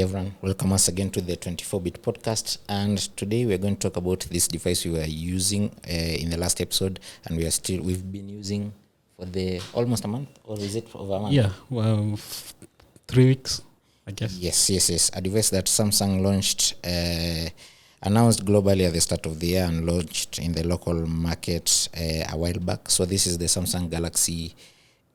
everyone. Welcome once again to the 24-bit podcast. And today we're going to talk about this device we were using in the last episode, and we've been using for the almost a month, or is it over a month? Yeah, 3 weeks, I guess. Yes. A device that Samsung launched, announced globally at the start of the year and launched in the local market a while back. So this is the Samsung Galaxy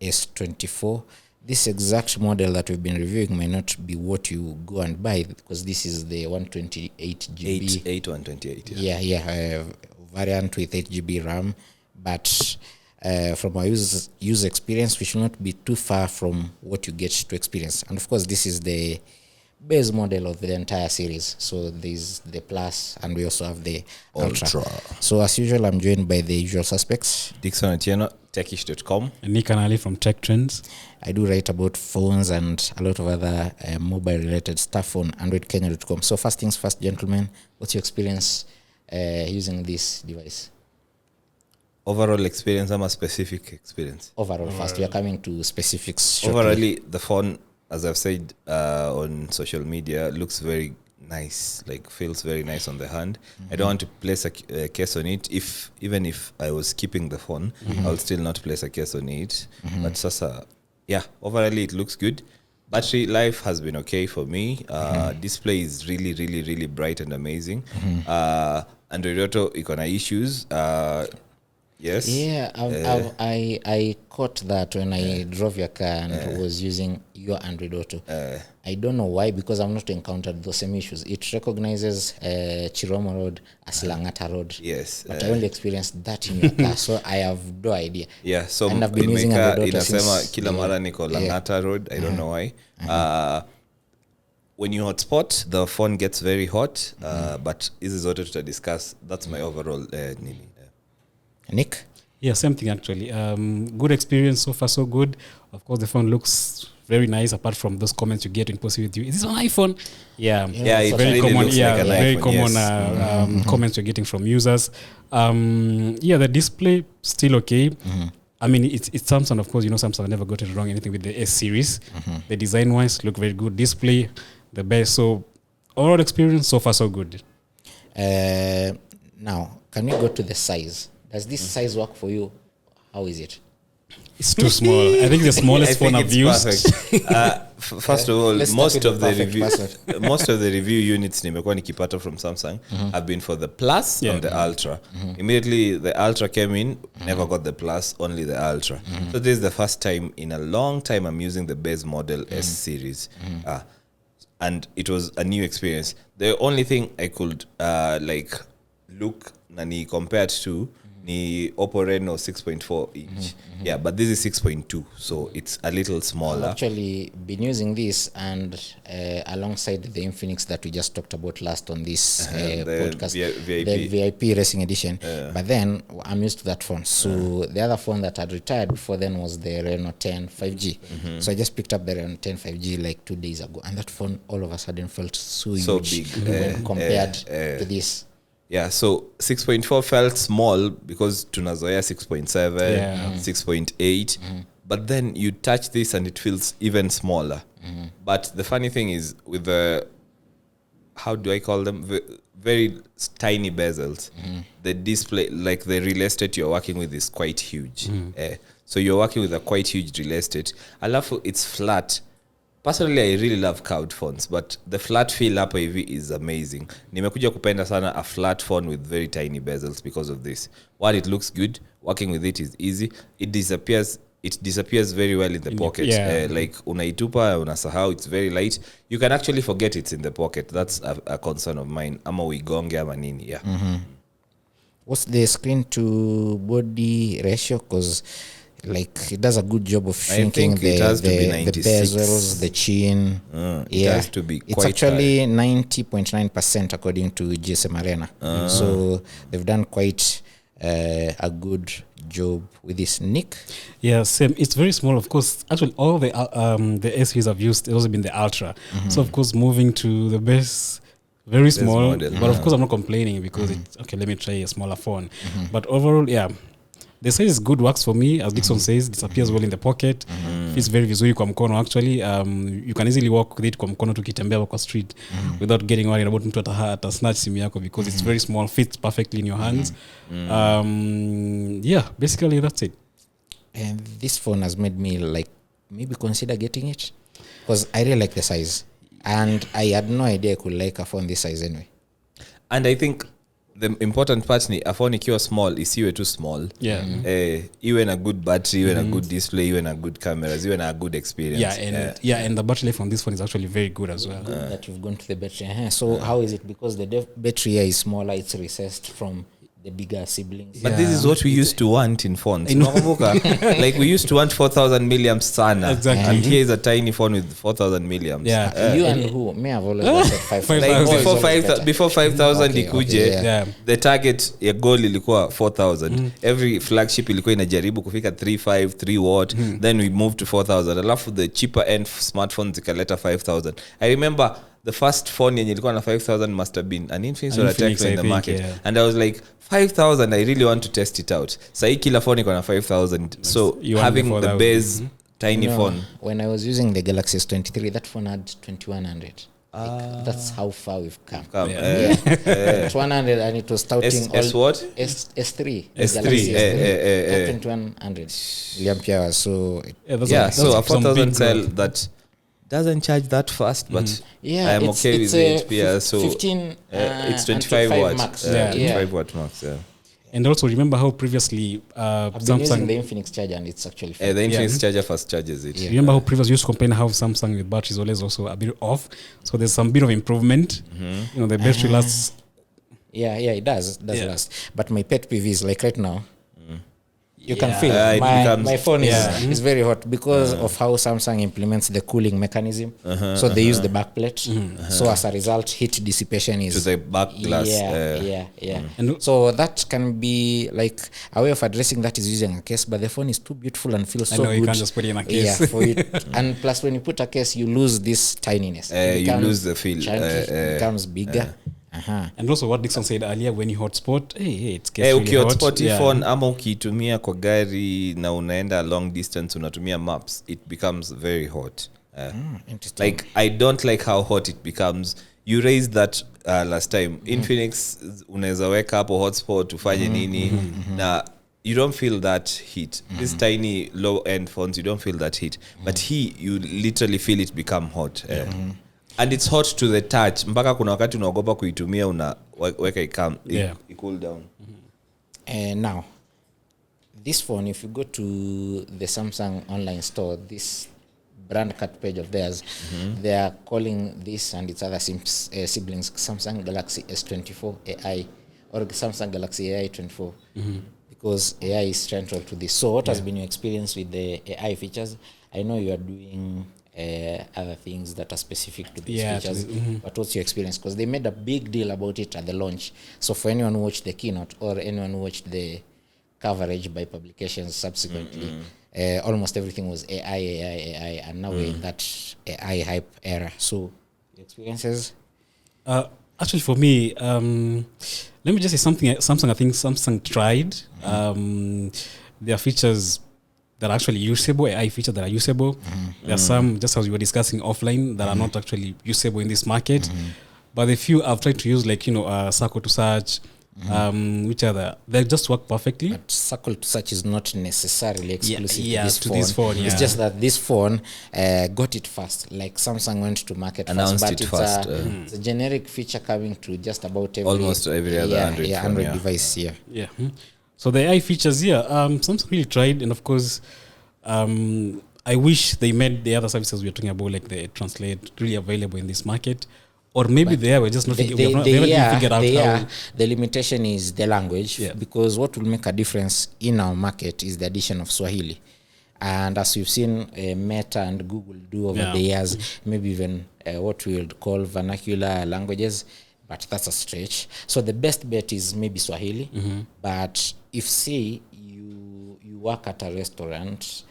S24. This exact model that we've been reviewing may not be what you go and buy, because this is the 128 GB. 128, variant with 8 GB RAM. But from our user experience, we should not be too far from what you get to experience. And of course, this is the base model of the entire series. So there's the Plus, and we also have the Ultra. So as usual, I'm joined by the usual suspects. Dickson, techish.com. And Nick and Ali from Tech Trends. I do write about phones and a lot of other mobile-related stuff on androidkenya.com. So first things first, gentlemen, what's your experience using this device? Overall experience, I'm a specific experience. Overall, first, we are coming to specifics shortly. Overall, the phone, as I've said on social media, looks very nice, like feels very nice on the hand. I don't want to place a case on it. Even if I was keeping the phone, I would still not place a case on it. But sasa, yeah, overall it looks good. Battery life has been okay for me. Display is really, really, really bright and amazing. Android Auto, iko na issues. Yes. Yeah, I caught that when I drove your car and was using your Android Auto. I don't know why, because I've not encountered those same issues. It recognizes Chiromo Road as Langata Road. Yes. But I only experienced that in your car, so I have no idea. Yeah, so and I've been using Android Auto since kila mara niko Langata Road. I don't know why. When you hotspot, the phone gets very hot. But this is what to discuss. That's my overall Nili. Nick? Yeah, same thing actually. Good experience so far, so good. Of course, the phone looks very nice. Apart from those comments you get in post with you, is this an iPhone? Yeah, it very really common. looks Yeah, like an very iPhone, common yes. comments you're getting from users. The display still okay. I mean, it's Samsung, of course. You know, Samsung never got it wrong. Anything with the S series, the design wise look very good. Display the best. So overall experience so far so good. Now, can we go to the size? Does this size work for you? How is it? It's too small. I think the smallest phone I've used. First of all, most of the review units nimekuwa nikipata from Samsung have been for the Plus and the Ultra. Immediately the Ultra came in, never got the Plus, only the Ultra. So this is the first time in a long time I'm using the base model S series. And it was a new experience. The only thing I could look nani compared to ni Oppo Reno 6.4 inch. Yeah, but this is 6.2, so it's a little smaller. I've actually been using this and alongside the Infinix that we just talked about last on this podcast, the VIP Racing Edition. But then I'm used to that phone. So the other phone that had retired before then was the Reno 10 5G. So I just picked up the Reno 10 5G like 2 days ago, and that phone all of a sudden felt so huge big when compared to this. Yeah, so 6.4 felt small because tunazoea 6.7, 6.8. But then you touch this and it feels even smaller. But the funny thing is with the, how do I call them? Very tiny bezels. The display, like the real estate you're working with is quite huge. So you're working with a quite huge real estate. I love it's flat. Personally, I really love curved phones, but the flat feel hapo hivi is amazing. Nimekuja kupenda sana a flat phone with very tiny bezels because of this. While it looks good, working with it is easy. It disappears very well in the pocket. Like unaitupa, unasahau, it's very light. You can actually forget it's in the pocket. That's a concern of mine. Ama uigonge ama nini, yeah. What's the screen to body ratio? Because it does a good job of shrinking the bezels, the chin. It has to be it's quite actually 90.9% according to GSM Arena. So they've done quite a good job with this. Nick? Yeah, same. It's very small, of course. Actually, all the S series I've used, it's also been the Ultra. So, of course, moving to the base, very small. Model. But, of course, I'm not complaining because it's, okay, let me try a smaller phone. But overall, yeah. The size is good, works for me. As Dickson says, disappears well in the pocket. fits very vizuri kwa mkono actually. You can easily walk with it kwa mkono tukitembea kwa street without getting worried about mtu ata snatch simu yako because it's very small, fits perfectly in your hands. Yeah, basically that's it. And this phone has made me like maybe consider getting it because I really like the size, and I had no idea I could like a phone this size anyway. And I think the important part ni a phone ikiwa small isiwe too small. Yeah. Iwe na good battery, iwe na good display, iwe na good cameras, iwe na good experience. Yeah, and the battery life on this phone is actually very good as well. Good that you've gone to the battery. So how is it? Because the battery here is smaller, it's recessed from the bigger siblings. But this is what we used to want in phones. Like we used to want 4,000 milliamps sana. Exactly. And here is a tiny phone with 4,000 milliamps. Yeah. You and who? Me, I've always wanted 5,000. Like before 5,000 ikuje, yeah. the target ya goal ilikuwa 4,000. Every flagship ilikuwa inajaribu kufika 3.5, 3 watt. Then we moved to 4,000. Alafu the cheaper end smartphones ikaleta 5,000. I remember the first phone yenye ilikuwa na 5,000 must have been an Infinix or a Tecno in the market. Yeah. And I was like, 5,000, I really want to test it out. Sahi kila phone iko na 5,000. So having the base tiny phone. When I was using the Galaxy S24, that phone had 2,100. Like, that's how far we've come. 2,100, and it was touting S what? S3. S3. 2,100 milliampere hours. So so a 4,000 cell that doesn't charge that fast, but I'm okay with it. Yeah, so 15, it's 25 watt max. 25 watt max. Yeah. And also remember how previously I've been using the Infinix charger, and it's actually fine. The Infinix charger fast charges it. Remember how previously used to complain how Samsung with batteries always also a bit off. So there's some bit of improvement. You know, the battery lasts. Yeah, it does last. But my pet peeve is like right now. You can feel my phone is very hot because of how Samsung implements the cooling mechanism. So they use the back plate. So as a result, heat dissipation is to the back glass. And so that can be like a way of addressing that is using a case, but the phone is too beautiful and feels so good. You can't just put it in a case. Yeah, for it. And plus, when you put a case, you lose this tininess. You lose the feel. It becomes bigger. And also what Dickson said earlier, when you hotspot, it gets really hot. Ukihotspot phone ama ukitumia kwa gari na unaenda long distance unatumia maps, it becomes very hot. Interesting. Like I don't like how hot it becomes. You raised that last time. Infinix unaweza weka hapo hotspot ufanye nini na you don't feel that heat. These tiny low end phones, you don't feel that heat. But you literally feel it become hot. And it's hot to the touch. Mpaka kuna wakati unaogopa kuitumia unaweka i cool down. Now, this phone, if you go to the Samsung online store, this brand cut page of theirs, they are calling this and its other siblings Samsung Galaxy S24 AI or Samsung Galaxy AI 24 because AI is central to this. So what has been your experience with the AI features? I know you are doing other things that are specific to these features, but what's your experience? Because they made a big deal about it at the launch. So for anyone who watched the keynote or anyone who watched the coverage by publications subsequently, almost everything was AI, and now we're in that AI hype era. So your experiences? Actually, for me, let me just say something. I think Samsung tried. Their features that are actually usable, AI features that are usable. There are some, just as we were discussing offline, that are not actually usable in this market. But the few I've tried to use, like, circle to search, which other, they just work perfectly. But circle to search is not necessarily exclusive to this phone. It's just that this phone got it fast. Like Samsung went to market announced first, but it fast. It's a generic feature coming to just about almost every other Android device. So the AI features, Samsung really tried, and of course, I wish they made the other services we are talking about, like the Translate, really available in this market. Or maybe they are just not. They haven't figured out how. The limitation is the language, because what will make a difference in our market is the addition of Swahili. And as you've seen Meta and Google do over the years, maybe even what we would call vernacular languages, but that's a stretch. So the best bet is maybe Swahili. But if, say, you work at a restaurant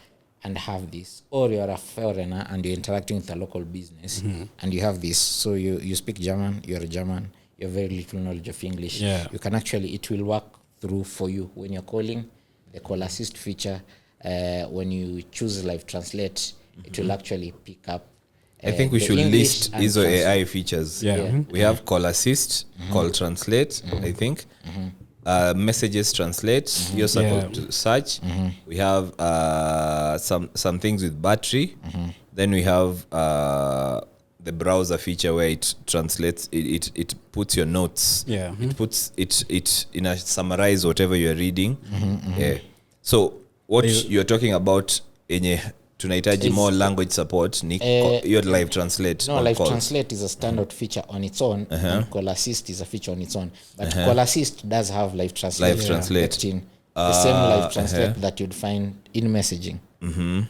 and have this, or you're a foreigner and you're interacting with a local business and you have this, so you speak German, you're a German, you have very little knowledge of English, you can actually, it will work through for you when you're calling. The call assist feature when you choose live translate, it will actually pick up. I think we should list ISO AI features. We have call assist, call translate, I think. Messages translate, your circle to search. We have some things with battery. Then we have the browser feature where it translates, it puts your notes. It puts it in a summarize whatever you're reading. So what you're talking about tunahitaji more language support ni your live translate. No, live translate is a standard feature on its own, and call assist is a feature on its own. But call assist does have live translate. Live translate. The same live translate that you'd find in messaging.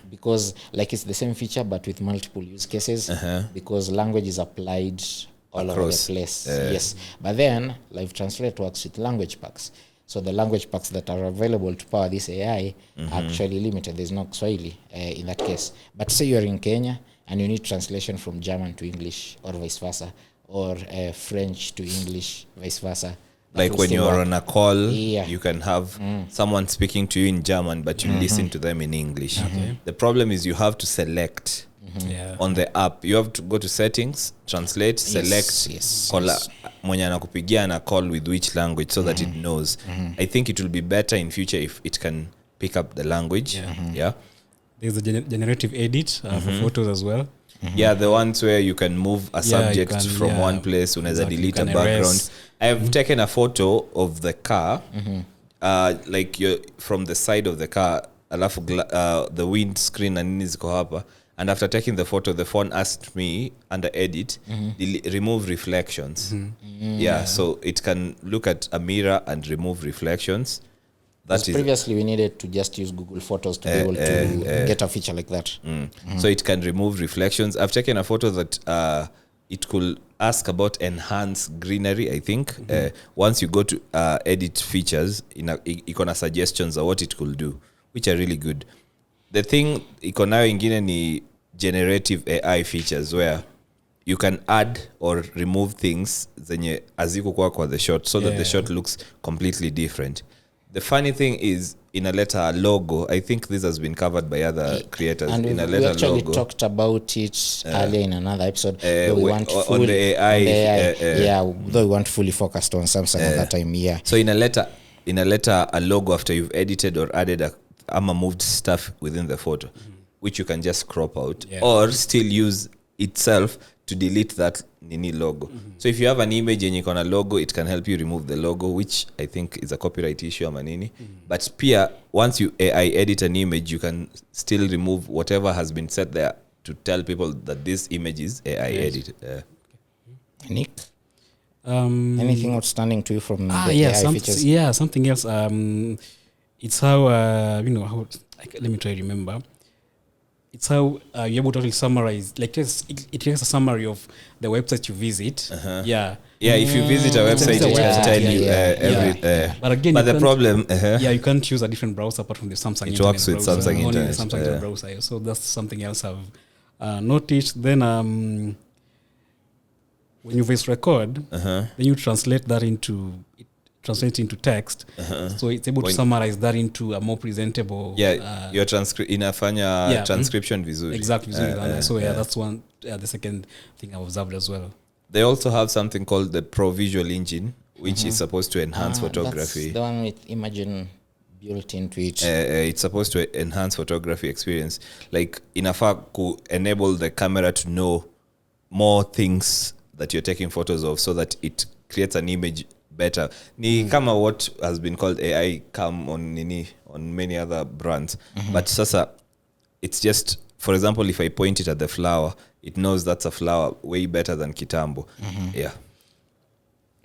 Because like it's the same feature but with multiple use cases, because language is applied all over the place. Yes. But then live translate works with language packs. So the language packs that are available to power this AI are actually limited. There's no Swahili in that case. But say you're in Kenya and you need translation from German to English or vice versa, or French to English, vice versa. Like when you're on a call, you can have someone speaking to you in German, but you listen to them in English. The problem is you have to select on the app. You have to go to settings, translate, select, mwenye anakupigia na call with which language so that it knows. I think it will be better in future if it can pick up the language. There's a generative edit for photos as well. The ones where you can move a subject from one place, unaweza delete a background. I have taken a photo of the car, like you're from the side of the car, alafu the windscreen and nini ziko hapa. And after taking the photo, the phone asked me under edit, remove reflections. So it can look at a mirror and remove reflections. That is previously we needed to just use Google Photos to be able to get a feature like that. So it can remove reflections. I've taken a photo that it could ask about enhance greenery, I think. Once you go to edit features, ikona suggestions of what it could do, which are really good. The thing iko nayo ingine ni generative AI features where you can add or remove things zenye aziko kwa the shot so that the shot looks completely different. The funny thing is inaleta logo. I think this has been covered by other creators. And we actually talked about it earlier in another episode. We want on the AI. Though we weren't fully focused on Samsung at that time. So inaleta a logo after you've edited or added ama moved stuff within the photo, which you can just crop out or still use itself to delete that nini logo. So if you have an image and you can a logo, it can help you remove the logo, which I think is a copyright issue ama nini. But pia once you AI edit an image, you can still remove whatever has been set there to tell people that this image is AI edited. Nick, anything outstanding to you from the AI features? Something else. It's how let me try to remember. It's how you're able to actually summarize. Like it has a summary of the website you visit. If you visit a website, it can tell you every. But again, the problem, you can't choose a different browser apart from the Samsung. It works with browser, Samsung only Internet. The Samsung browser. So that's something else I've noticed. Then when you voice record, then you translate into text, so it's able to summarize that into a more presentable. Your inafanya transcription vizuri. Exactly. So that's one. The second thing I observed as well. They also have something called the Pro Visual Engine, which is supposed to enhance photography. That's the one with Imagine built into it. It's supposed to enhance photography experience. Like inafaa ku enable the camera to know more things that you're taking photos of, so that it creates an image better. Ni kama what has been called AI cam on many other brands. But sasa it's just, for example, if I point it at the flower, it knows that's a flower way better than kitambo.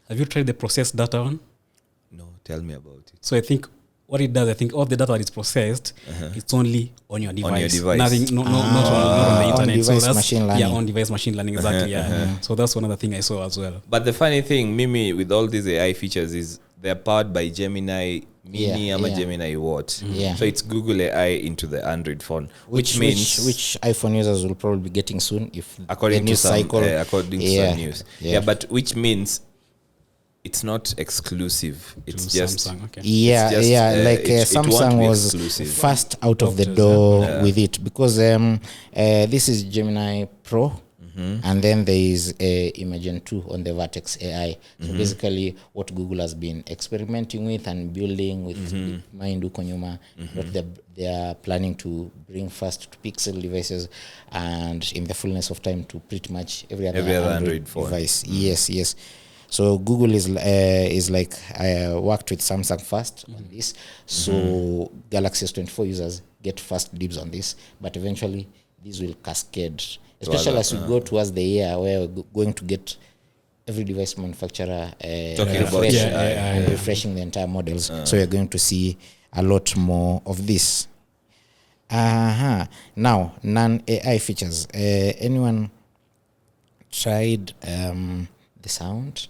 Have you tried the processed data one? No, tell me about it. So I think what it does, all the data that is processed, it's only on your device. On your device. Nothing, not on the internet. On-device so that's machine learning. On-device machine learning, exactly. So that's one other thing I saw as well. But the funny thing, Mimi, with all these AI features is they're powered by Gemini Mini or Gemini What. So it's Google AI into the Android phone, which means which iPhone users will probably be getting soon if according the news to cycle. According to some news. But which means it's not exclusive. It's to just Samsung. Okay. Yeah, just, Samsung was exclusive. first out of the door with it, because this is Gemini Pro, and then there is Imagen 2 on the Vertex AI. So basically what Google has been experimenting with and building with Mind huko nyuma, what they are planning to bring first to Pixel devices, and in the fullness of time to pretty much every other Android device. Yes. So Google is like worked with Samsung first on this. So Galaxy S24 users get first dibs on this, but eventually these will cascade, especially as we go towards the year where we're going to get every device manufacturer refreshing the entire models. So you're going to see a lot more of this. Now, non-AI features. Anyone tried the sound?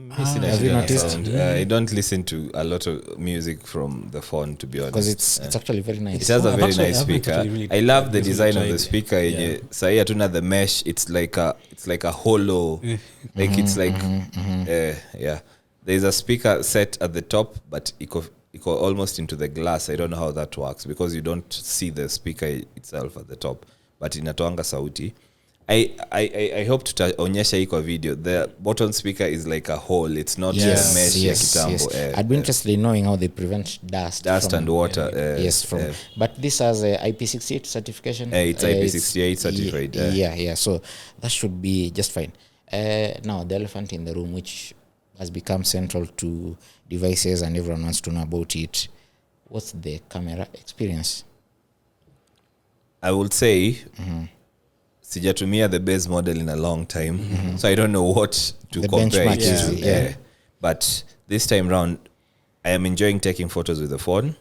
Have you noticed? I don't listen to a lot of music from the phone, to be honest, because it's actually very nice. It has a very nice speaker. I love the design of the speaker. Sahi hatuna the mesh. It's like a hollow, like it's like there's a speaker set at the top, but it go almost into the glass. I don't know how that works, because you don't see the speaker itself at the top, but inatoanga sauti. I hope tutaonyesha hii kwa video. The bottom speaker is like a hole. It's not just mesh ya kitambo. I'd be interested in knowing how they prevent dust and water. But this has a IP68 certification. It's IP68 certified. So that should be just fine. Now the elephant in the room, which has become central to devices and everyone wants to know about it. What's the camera experience? I would say sijatumia the base model in a long time, so I don't know what to compare it to. But this time round, I am enjoying taking photos with the phone.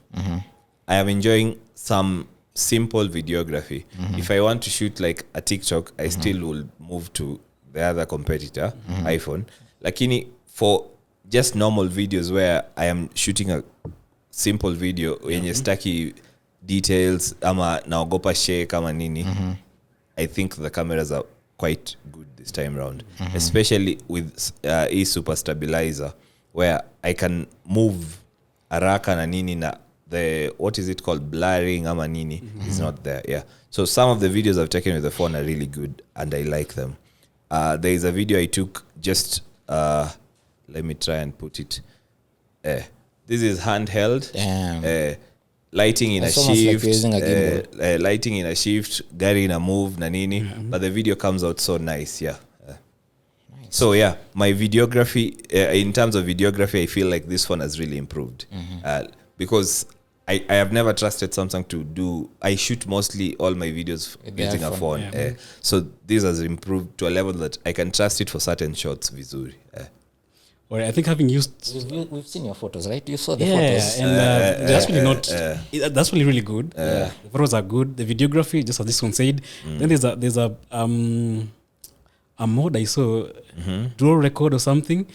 I am enjoying some simple videography. If I want to shoot like a TikTok, I still will move to the other competitor, iPhone. Lakini for just normal videos where I am shooting a simple video yenye staki details ama naogopa shake ama nini, I think the cameras are quite good this time around, especially with super stabilizer, where I can move haraka na nini na the, what is it called, blurring ama nini is not there. So some of the videos I've taken with the phone are really good and I like them. There is a video I took just let me try and put it. This is handheld. Lighting in a shift, like lighting in a shift, gari in a move, nanini. But the video comes out so nice, nice. So my videography, in terms of videography, I feel like this phone has really improved. Because I have never trusted Samsung to do, I shoot mostly all my videos using a phone. So this has improved to a level that I can trust it for certain shots vizuri. Or I think having used, we've seen your photos, right? You saw the photos, and that's really not. That's really good. The photos are good. The videography, just as this one said. Then there's a mode I saw, dual record or something.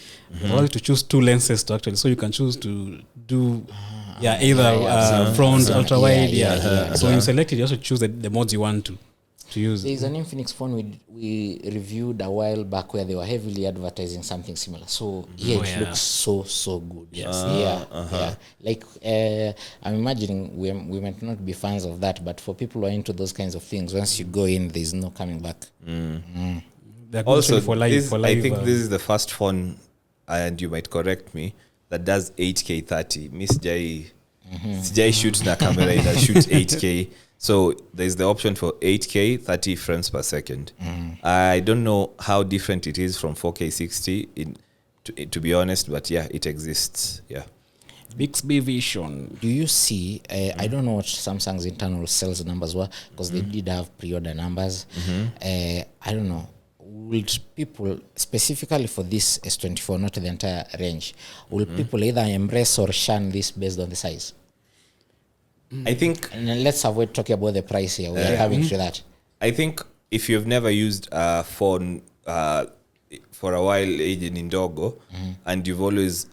Allows you to choose two lenses to actually, so you can choose to do either front, ultra wide. So when you select it, you also choose the modes you want to use. There's an Infinix phone we reviewed a while back where they were heavily advertising something similar. So it looks so good. Like I'm imagining we might not be fans of that, but for people who are into those kinds of things, once you go in, there's no coming back. Also, for live, I think this is the first phone, and you might correct me, that does 8K 30. Miss Jai shoots na camera in a shoot 8K. So there's the option for 8K 30 frames per second. I don't know how different it is from 4K 60 to be honest, but it exists. Bixby Vision. Do you see, I don't know what Samsung's internal sales numbers were, because they did have pre-order numbers. I don't know, will people, specifically for this S24, not the entire range, will people either embrace or shun this based on the size? I think, and let's avoid talking about the price here. We are having to that. I think if you've never used a phone for a while, aged in Ndogo, and you've always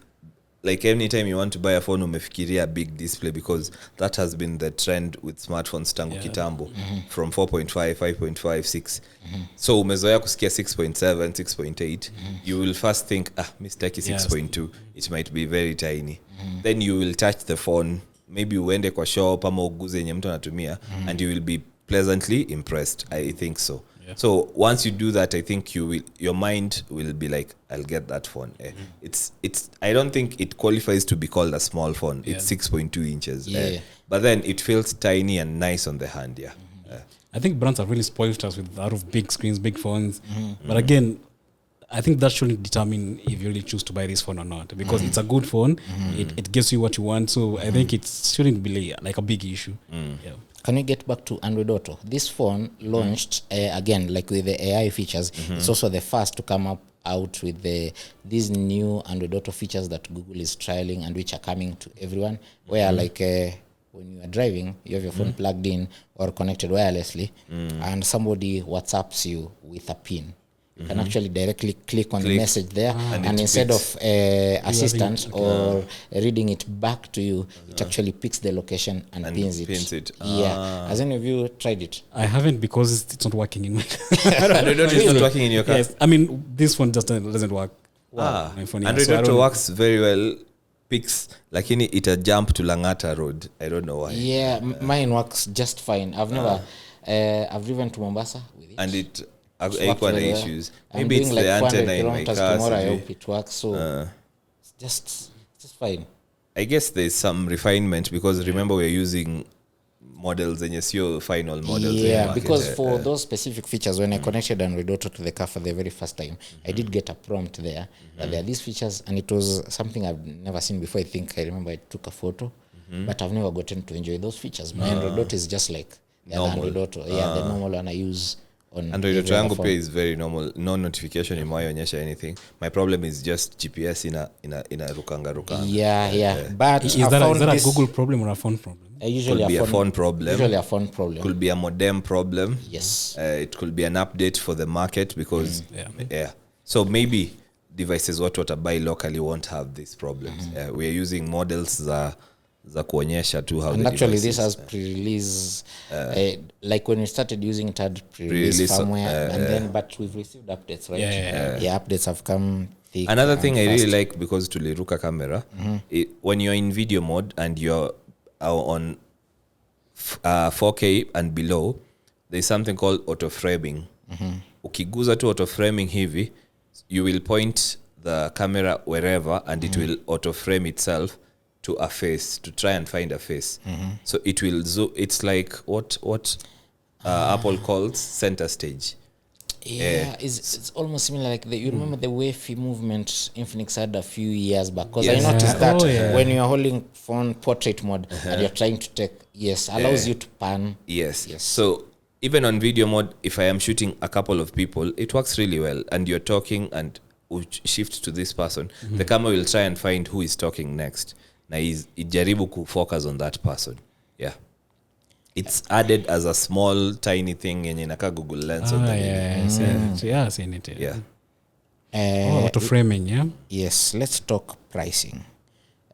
like anytime you want to buy a phone umefikiria a big display, because that has been the trend with smartphones tangu kitambo, from 4.5, 5.5, 6. So umezoea kusikia 6.7, 6.8, you will first think mistake 6.2, it might be very tiny. Then you will touch the phone, maybe uende kwa shop ama uguze yenye mtu anatumia, and you will be pleasantly impressed. I think so. So once you do that, I think your mind will be like, I'll get that phone. It's I don't think it qualifies to be called a small phone. It's 6.2 inches. But then it feels tiny and nice on the hand. I think brands have really spoiled us with out of big screens, big phones. But again, I think that shouldn't determine if you really choose to buy this phone or not, because it's a good phone. It gives you what you want. So I think it shouldn't be like a big issue. Can we get back to Android Auto? This phone launched again, like with the AI features. It's also the first to come out with these new Android Auto features that Google is trialing and which are coming to everyone. Where like when you are driving, you have your phone plugged in or connected wirelessly, and somebody WhatsApps you with a pin. You can actually directly click on the message there, and instead of assistant or reading it back to you, it actually picks the location and pins it. Has any of you tried it? I haven't, because it's not working in my Android Auto is not working in your car? Yes, I mean, this one just doesn't work. My phone, Android Auto works very well. Picks, lakini ita jump to Langata Road. I don't know why. Mine works just fine. I've never I've driven to Mombasa with it, and it issues. Maybe it's the antenna in my car. Tomorrow I hope it works. So just fine. I guess there's some refinement, because remember we're using models and your final models. Because for those specific features, when I connected Android Auto to the car for the very first time, I did get a prompt there that there are these features, and it was something I've never seen before. I remember I took a photo, but I've never gotten to enjoy those features. My Android Auto is just like the Android Auto. The normal one I use. Android Auto yangu pay is very normal. No notification imeonyesha anything. My problem is just GPS ina rukanga. But is that a Google problem or a phone problem? Usually could be a phone problem. Usually a phone problem. Could be a modem problem. Yes. It could be an update for the market, because so maybe devices what buy locally won't have these problems. We are using models za kuonyesha tu how. And actually this has pre-release like when we started using it had pre-release firmware, and then but we've received updates, right? Updates have come thick. Another thing I really like, because tuliruka camera, when you're in video mode and you're on 4K and below, there's something called auto framing. Ukiguza tu auto framing hivi, you will point the camera wherever, and it will auto frame itself to a face, to try and find a face. So it will zoom. It's like what Apple calls center stage. It's almost similar like you remember the wavy movement Infinix had a few years back, because I noticed that when you're holding phone portrait mode and you're trying to take allows you to pan. Yes. So even on video mode, if I am shooting a couple of people, it works really well, and you're talking and shift to this person, the camera will try and find who is talking next. Na ijaribu ku focus on that person. It's added as a small tiny thing yenye inaka Google Lens on the seen it. Auto framing, Yes, let's talk pricing.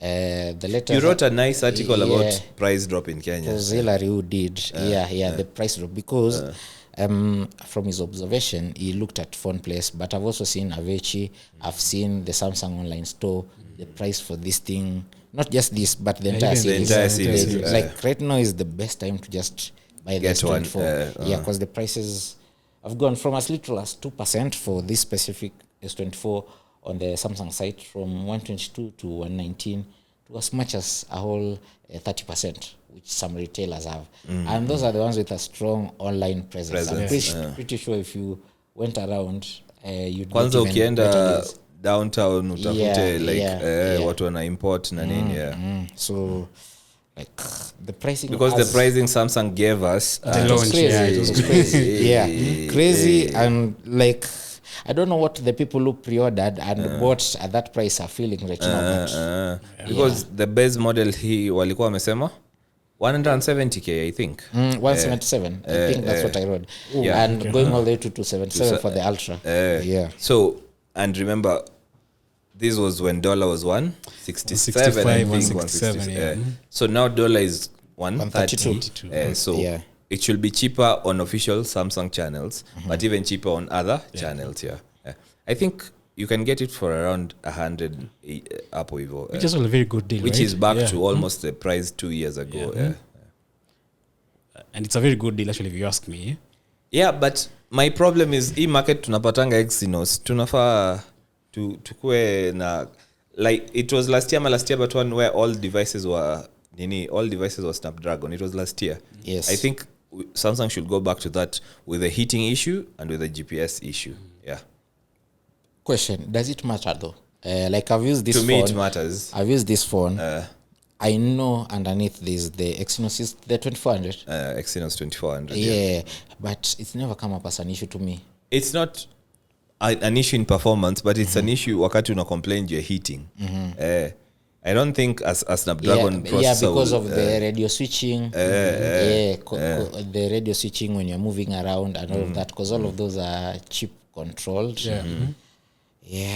The latest, you wrote a nice article about price drop in Kenya. Hillary who did the price drop, because from his observation he looked at Phone Place, but I've also seen Avechi, I've seen the Samsung online store. The price for this thing, not just this, but the entire series. Like right now is the best time to just buy the S24. Because the prices have gone from as little as 2% for this specific S24 on the Samsung site, from 122 to 119 to as much as a whole 30%, which some retailers have. And those are the ones with a strong online presence. I'm pretty sure if you went around, you'd get even better deals. Downtown utafute watu wana import na nini. So like the pricing, because the pricing Samsung gave us it was crazy. Crazy. And like I don't know what the people who pre-ordered and bought at that price are feeling right now. Because the base model he walikuwa wamesema 170k, I think. 177. I think that's what I wrote. And going all the way to 277 for the Ultra. So, and remember, this was when dollar was 167, I think 167. Yeah. So now dollar is 132. 132. So it should be cheaper on official Samsung channels, but even cheaper on other channels. Yeah. I think you can get it for around 100 up over. Which is a very good deal, which right? is back to almost the price 2 years ago. And it's a very good deal, actually, if you ask me. Yeah, but my problem is market tunapatanga Exynos tunafaa tukue na like it was last year but one where all devices were Snapdragon. It was last year. Yes. I think Samsung should go back to that with the heating issue and with the GPS issue. Yeah. Question: does it matter though? Like I've used this phone. To me, it matters. I've used this phone. I know underneath this the Exynos is the 2400. Exynos 2400. Yeah, but it's never come up as an issue to me. It's not an issue in performance, but it's an issue wakati una complain you're heating. I don't think as Snapdragon processor. Because of the radio switching. The radio switching when you're moving around and all of that, because all of those are chip controlled. Yeah.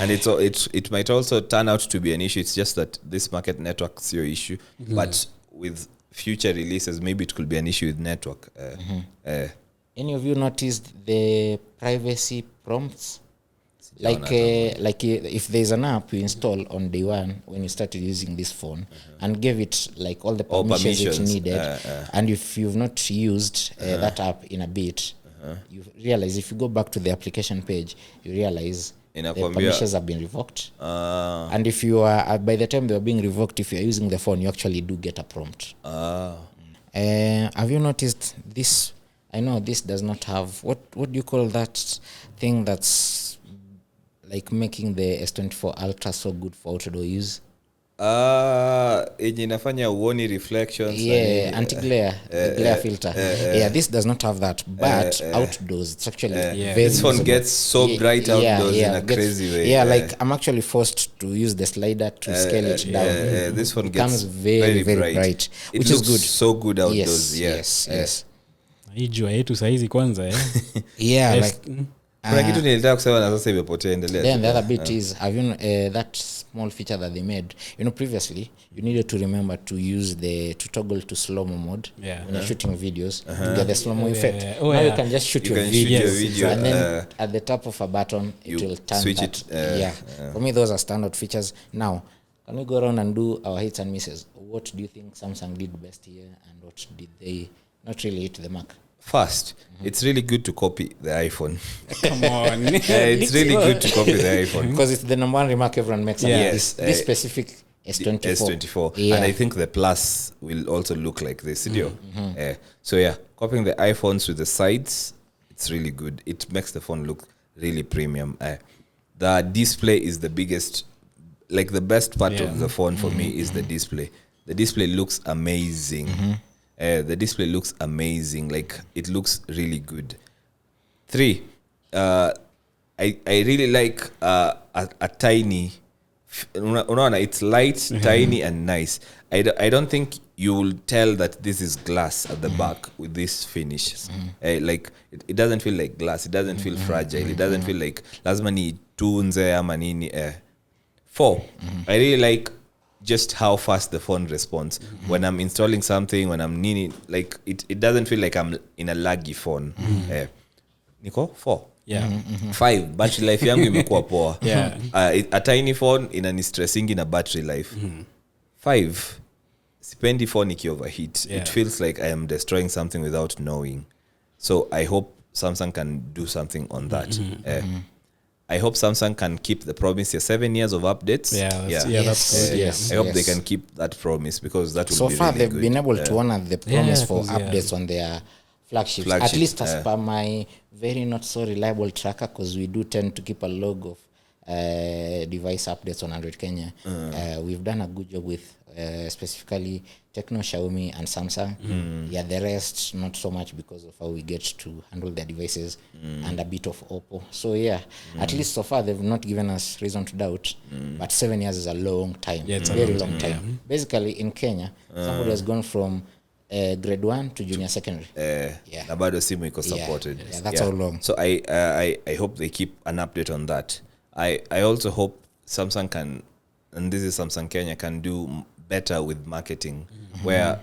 And it might also turn out to be an issue. It's just that this market network's your issue, but with future releases, maybe it could be an issue with network. Any of you noticed the privacy prompts? Like if there's an app you install on day one when you started using this phone and gave it like all the permissions it needed, and if you've not used that app in a bit, you realize if you go back to the application page, you realize the permissions have been revoked. And if you are by the time they are being revoked, if you are using the phone, you actually do get a prompt. Have you noticed this? I know this does not have what do you call that thing that's like making the S24 Ultra so good for outdoor use? Inafanya uoni reflections. Anti-glare, glare filter. This does not have that, but outdoors it's actually very this phone usable. gets so bright outdoors in a crazy way. Like I'm actually forced to use the slider to scale it down. This phone becomes gets very bright, it which looks is good. So good outdoors. Yes. Hii jua yetu saizi kwanza Kuna kitu nilitaka kusema na sasa imepotea, endelea. Then the other bit is, have you that small feature that they made, previously you needed to remember to use to toggle to slow-mo mode when you're shooting videos to get the slow-mo effect. Now you can just shoot your video and then at the top of a button it will turn switch that. For me those are standard features. Now can we go around and do our hits and misses? What do you think Samsung did best here and what did they not really hit the mark? First, it's really good to copy the iPhone. Come on. It's really good to copy the iPhone. Because it's the number one remark everyone makes about this specific S24. And I think the Plus will also look like this. So copying the iPhones with the sides, it's really good. It makes the phone look really premium. The display is the biggest, like the best part of the phone for me is the display. The display looks amazing. The display looks amazing. Like it looks really good. 3, I really like a tiny. It's light, tiny, and nice. I don't think you will tell that this is glass at the back with this finish. Like it doesn't feel like glass. It doesn't feel fragile. It doesn't feel like lazima ni tunze ama nini. 4, I really like just how fast the phone responds when I'm installing something, when I'm needing, like it doesn't feel like I'm in a laggy phone. Niko 4. 5, battery life yangu imekuwa poa. A tiny phone inani stressingi na battery life. 5, sipendi phone iki overheat. It feels like I am destroying something without knowing. So I hope Samsung can do something on that. I hope Samsung can keep the promise here, 7 years of updates. That's good. I hope they can keep that promise because that will be really good. So far they've been able to honor the promise for updates on their flagships. At least as per my very not so reliable tracker, because we do tend to keep a log of device updates on Android Kenya. We've done a good job with specifically Tecno, Xiaomi, and Samsung. The rest not so much because of how we get to handle their devices and a bit of Oppo. So at least so far they've not given us reason to doubt. But 7 years is a long time. It's a very long time. Basically in Kenya, somebody has gone from grade 1 to junior secondary. Na bado simu iko supported. That's how long. So I hope they keep an update on that. I also hope Samsung can, and this is Samsung Kenya, can do better with marketing, where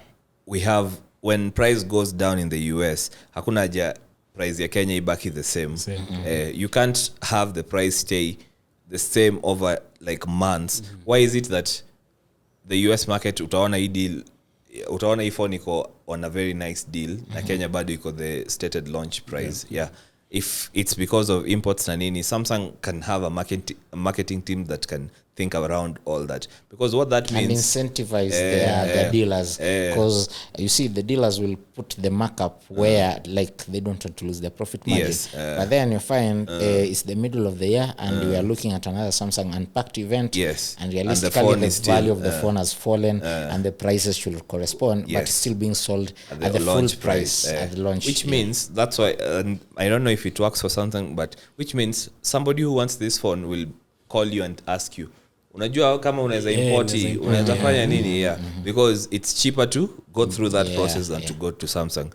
we have, when price goes down in the US, hakuna haja price ya Kenya ibaki the same. You can't have the price stay the same over like months. Why is it that the US market utaona hii deal, utaona hii phone iko on a very nice deal, na Kenya bado iko the stated launch price? If it's because of imports na nini, Samsung can have a marketing team that can think around all that, because what that means, and incentivize their dealers, because you see the dealers will put the markup where like they don't want to lose their profit margin. But then you find it's the middle of the year and we are looking at another Samsung Unpacked event, and realistically the value of the phone has fallen and the prices should correspond, but it's still being sold at the full price at the launch, which means that's why I don't know if it works for something, but which means somebody who wants this phone will call you and ask you, unajua kama unaweza import, unaweza fanya nini? Because it's cheaper to go through that process than to go to Samsung.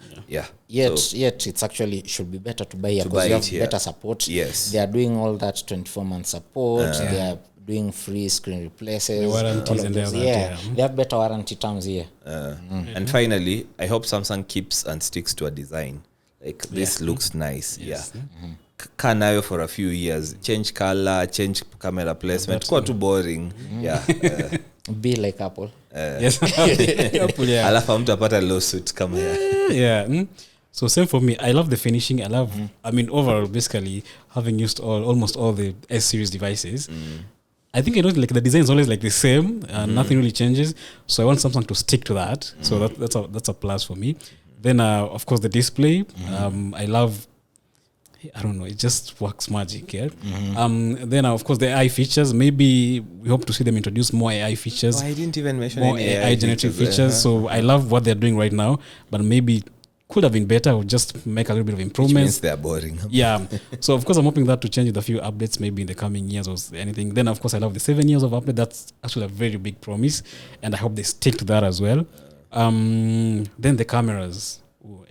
Yet it's actually should be better to buy here because you have better support. They are doing all that 24-month support. They are doing free screen replaces, the warranties and they have better warranty terms here. And finally, I hope Samsung keeps and sticks to a design like this. Looks nice. Kanayo for a few years, change color, change camera placement, quite too boring. Be like Apple. Apple, alafu mtu apata lawsuit kama So same for me. I love the finishing. I love I mean overall basically having used almost all the S series devices, I think like the design is always like the same, nothing really changes, so I want Samsung to stick to that. So that's a plus for me. Then of course the display, I love, I don't know, it just works magic here. Then of course the AI features, maybe we hope to see them introduce more AI features. I didn't even mention more any AI generative features. So I love what they're doing right now, but maybe could have been better, or just make a little bit of improvements. They're boring. So of course I'm hoping that to change with a few updates maybe in the coming years or anything. Then of course I love the 7 years of update. That's actually a very big promise, and I hope they stick to that as well. Then the cameras,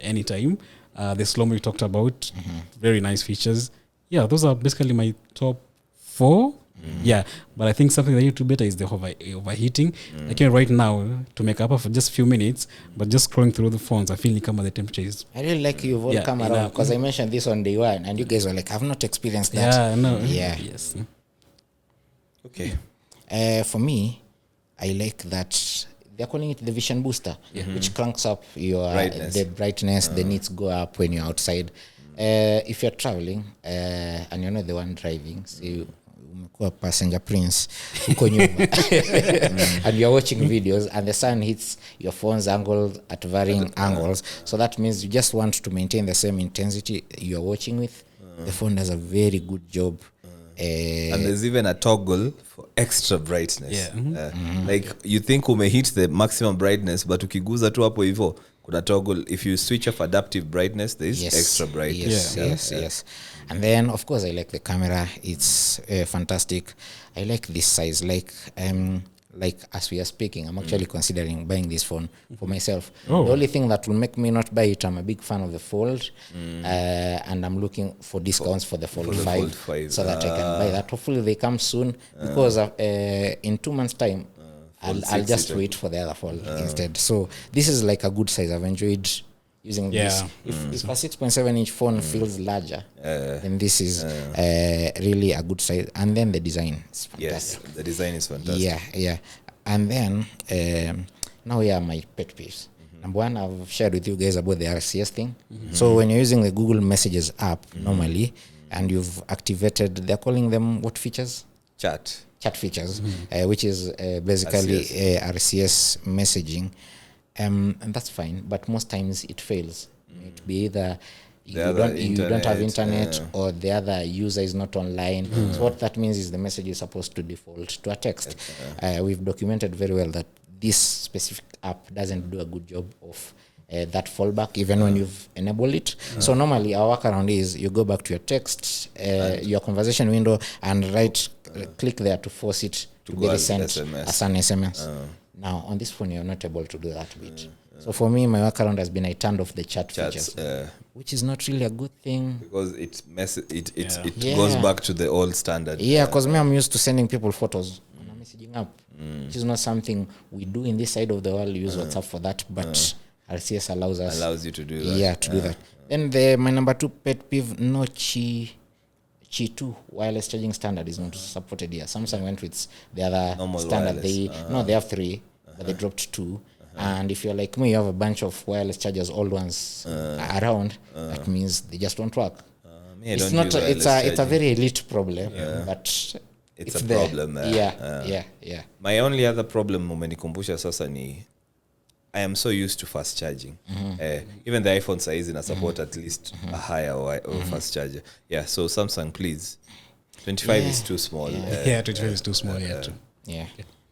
anytime. The slow-mo we talked about, very nice features. Those are basically my top 4. But I think something that you do better is the overheating. Like right now, to make up for just a few minutes, but just scrolling through the phones, I feel like the temperature is. I really like you've all come around, because I mentioned this on day one, and you guys were like, I've not experienced that. Yes. Okay. For me, I like that they're calling it the vision booster, which cranks up your the brightness, the nits go up when you're outside. If you're traveling and you're not the one driving, so umekuwa passenger prince huko nyuma, and you're watching videos and the sun hits your phone's angle at varying angles, so that means you just want to maintain the same intensity you're watching with. The phone does a very good job. And there's even a toggle for extra brightness. Like you think hit the maximum brightness, but ukiguza tu hapo hivyo kuna toggle. If you switch off adaptive brightness, there's extra brightness. Yes. And then of course I like the camera. It's fantastic. I like this size. Like as we are speaking, I'm actually considering buying this phone for myself. The only thing that will make me not buy it, I'm a big fan of the Fold, and I'm looking for discounts for the Fold 5 so that I can buy that. Hopefully they come soon, because in 2 months time I'll just wait for the other Fold instead. So this is like a good size. I've enjoyed using this. If a 6.7-inch phone feels larger, then this is really a good size. And then the design is fantastic. Yes, the design is fantastic. And then now my pet peeves. Number one, I've shared with you guys about the RCS thing. So when you're using the Google Messages app normally, and you've activated, they're calling them what features? Chat features, which is basically RCS messaging. And that's fine, but most times it fails. It be either you don't have internet, or the other user is not online. So what that means is the message is supposed to default to a text. We've documented very well that this specific app doesn't do a good job of that fallback, even when you've enabled it. So normally our workaround is you go back to your text, your conversation window, and click there to force it to be sent as an SMS. Now, on this phone, you're not able to do that bit. So for me, my workaround has been I turned off the chat Chats, features, which is not really a good thing. because it goes back to the old standard. Yeah, because me, I'm used to sending people photos and I'm messaging up, which is not something we do in this side of the world. We use WhatsApp for that, but RCS allows you to do that. Yeah, to do that. Then my number 2 pet peeve, no Qi 2 wireless charging standard is not supported here. Samsung went with the other Normal standard. wireless. They have 3, but they dropped 2. And if you're like me, you have a bunch of wireless chargers, old ones around. That means they just don't work. It's not. It's a very elite problem, but it's a problem there. Yeah. My only other problem umenikumbusha sasa ni I am so used to fast charging. Even the iPhone size in a support at least a higher or fast charger. Yeah, so Samsung, please. 25 is too small. 25 is too small. Yeah.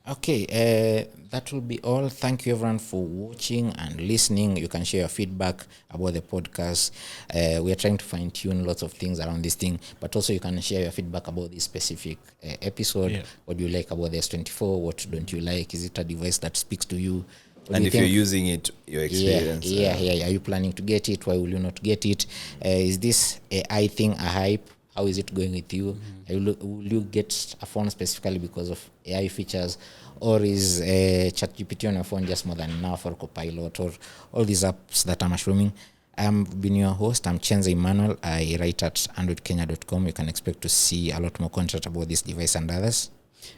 Okay, that will be all. Thank you everyone for watching and listening. You can share your feedback about the podcast. We are trying to fine tune lots of things around this thing, but also you can share your feedback about this specific episode. What do you like about the S24? What don't you like? Is it a device that speaks to you? And if you're using it, your experience. Yeah. Are you planning to get it? Why will you not get it? Is this AI thing a hype? How is it going with you? Will you get a phone specifically because of AI features? Or is ChatGPT on your phone just more than enough, or Copilot, or all these apps that are mushrooming? I've been your host. I'm Chenza Emmanuel. I write at androidkenya.com. You can expect to see a lot more content about this device and others.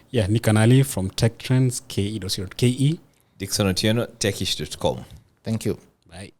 Yeah, Nick Ali from Tech Trends, ke.ke. Dickson Otieno, techish.com. Thank you. Bye.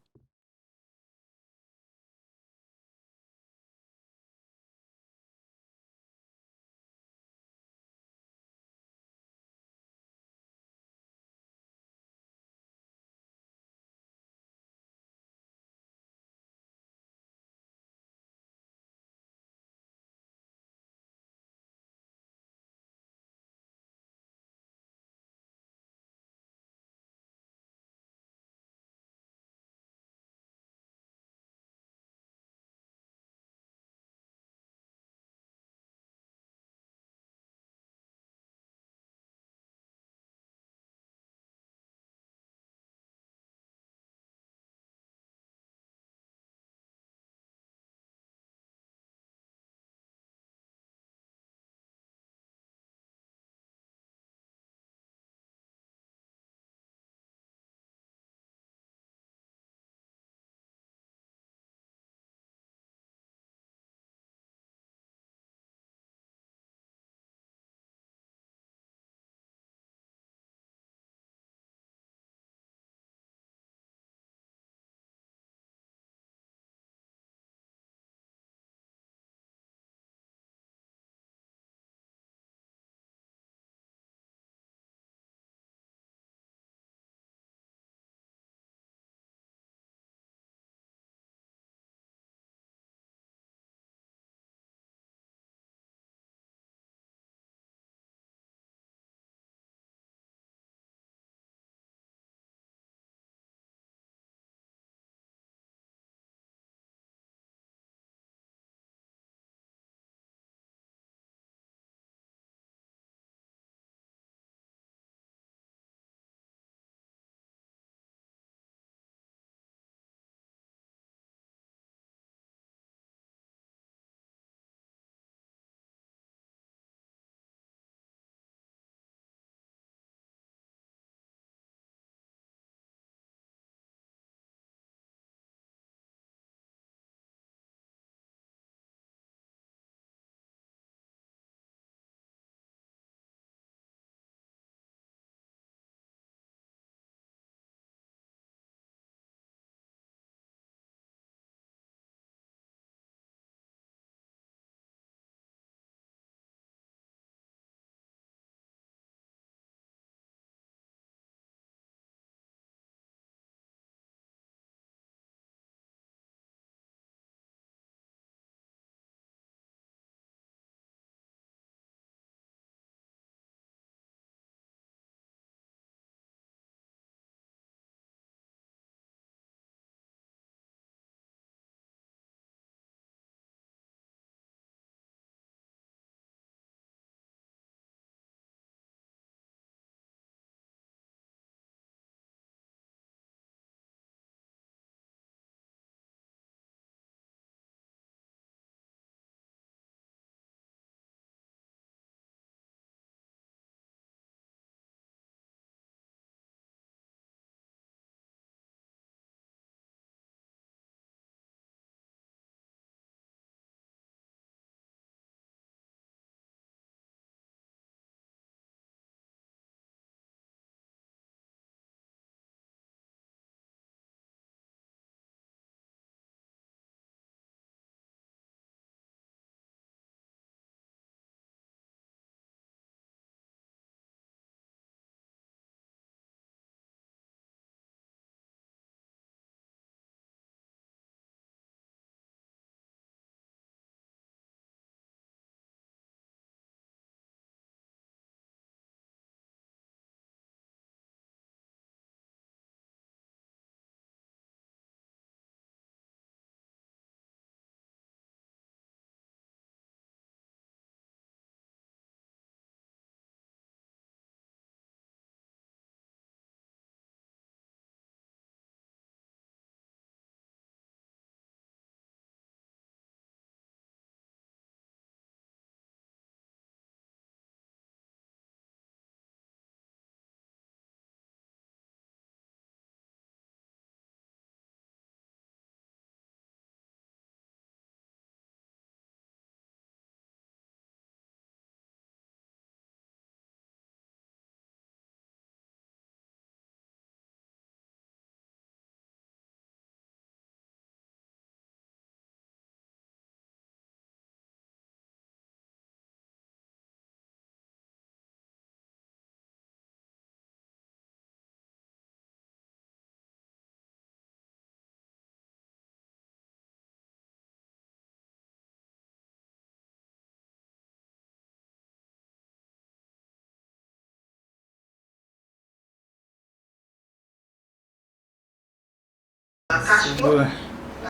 cash flow.